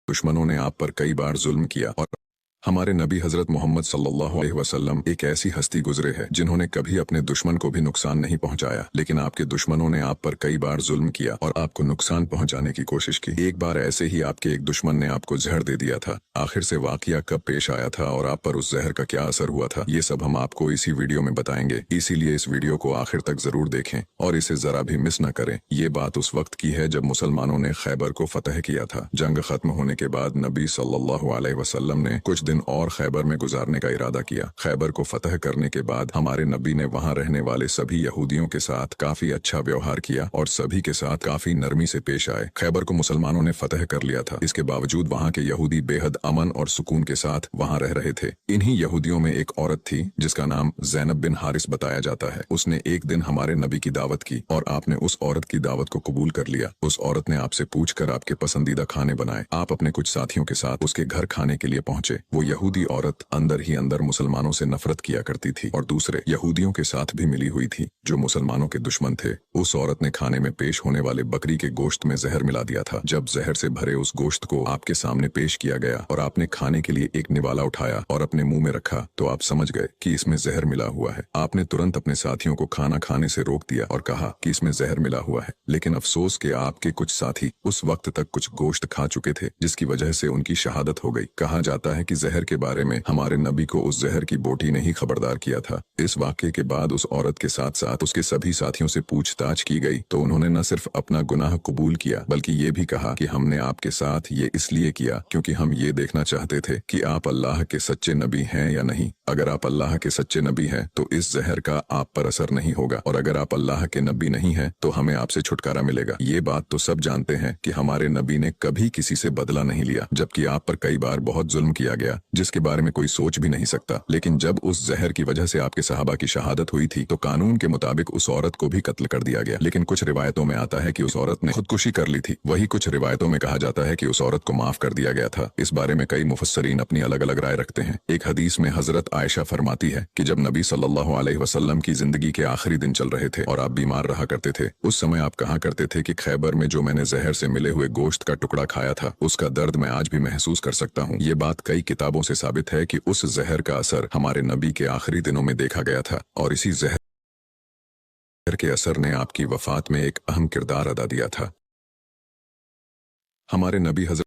दुश्मनों ने आप पर कई बार जुल्म किया और हमारे नबी हजरत मोहम्मद सल्लल्लाहु अलैहि वसल्लम एक ऐसी हस्ती गुजरे है जिन्होंने कभी अपने दुश्मन को भी नुकसान नहीं पहुंचाया, लेकिन आपके दुश्मनों ने आप पर कई बार जुल्म किया और आपको नुकसान पहुंचाने की कोशिश की। एक बार ऐसे ही आपके एक दुश्मन ने आपको जहर दे दिया था। आखिर से वाकया कब पेश आया था और आप पर उस जहर का क्या असर हुआ था, ये सब हम आपको इसी वीडियो में बताएंगे। इसीलिए इस वीडियो को आखिर तक जरूर देखें और इसे जरा भी मिस न करें। ये बात उस वक्त की है जब मुसलमानों ने खैबर को फतह किया था। जंग खत्म होने के बाद नबी सल्लल्लाहु अलैहि वसल्लम ने कुछ दिन और खैबर में गुजारने का इरादा किया। खैबर को फतह करने के बाद हमारे नबी ने वहां रहने वाले सभी यहूदियों के साथ काफी अच्छा व्यवहार किया और सभी के साथ काफी नरमी से पेश आए। खैबर को मुसलमानों ने फतह कर लिया था, इसके बावजूद वहां के यहूदी बेहद अमन और सुकून के साथ वहां रह रहे थे। इन्हीं यहूदियों में एक औरत थी जिसका नाम ज़ैनब बिन हारिस बताया जाता है। उसने एक दिन हमारे नबी की दावत की और आपने उस औरत की दावत को कबूल कर लिया। उस औरत ने आपसे पूछकर आपके पसंदीदा खाने बनाए। आप अपने कुछ साथियों के साथ उसके घर खाने के लिए पहुंचे। वो यहूदी औरत अंदर ही अंदर मुसलमानों से नफरत किया करती थी और दूसरे यहूदियों के साथ भी मिली हुई थी जो मुसलमानों के दुश्मन थे। उस औरत ने खाने में पेश होने वाले बकरी के गोश्त में जहर मिला दिया था। जब जहर से भरे उस गोश्त को आपके सामने पेश किया गया और आपने खाने के लिए एक निवाला उठाया और अपने मुंह में रखा तो आप समझ गए कि इसमें जहर मिला हुआ है। आपने तुरंत अपने साथियों को खाना खाने से रोक दिया और कहा कि इसमें जहर मिला हुआ है, लेकिन अफसोस के आपके कुछ साथी उस वक्त तक कुछ गोश्त खा चुके थे जिसकी वजह से उनकी शहादत हो गई। कहा जाता है कि जहर के बारे में हमारे नबी को उस जहर की बोटी ने ही खबरदार किया था। इस वाक़े के बाद उस औरत के साथ साथ उसके सभी साथियों से पूछताछ की गई तो उन्होंने न सिर्फ अपना गुनाह कबूल किया बल्कि ये भी कहा कि हमने आपके साथ ये इसलिए किया क्योंकि हम ये देखना चाहते थे कि आप अल्लाह के सच्चे नबी हैं या नहीं। अगर आप अल्लाह के सच्चे नबी हैं तो इस जहर का आप पर असर नहीं होगा और अगर आप अल्लाह के नबी नहीं हैं तो हमें आपसे छुटकारा मिलेगा। ये बात तो सब जानते हैं कि हमारे नबी ने कभी किसी से बदला नहीं लिया, जबकि आप पर कई बार बहुत जुल्म किया गया जिसके बारे में कोई सोच भी नहीं सकता। लेकिन जब उस जहर की वजह से आपके सहाबा की शहादत हुई थी तो कानून के मुताबिक उस औरत को भी कत्ल कर दिया गया। लेकिन कुछ रिवायतों में आता है कि उस औरत ने खुदकुशी कर ली थी। वही कुछ रिवायतों में कहा जाता है कि उस औरत को माफ कर दिया गया था। इस बारे में कई मुफस्सरीन अपनी अलग अलग राय रखते हैं। एक हदीस में हजरत आयशा फरमाती है कि जब नबी सल्लल्लाहु अलैहि वसल्लम की जिंदगी के आखिरी दिन चल रहे थे और आप बीमार रहा करते थे, उस समय आप कहा करते थे कि खैबर में जो मैंने जहर से मिले हुए गोश्त का टुकड़ा खाया था उसका दर्द मैं आज भी महसूस कर सकता हूँ। ये बात कई किताबों से साबित है कि उस जहर का असर हमारे नबी के आखिरी दिनों में देखा गया था और इसी जहर के असर ने आपकी वफात में एक अहम किरदार अदा दिया था। हमारे नबी हजरत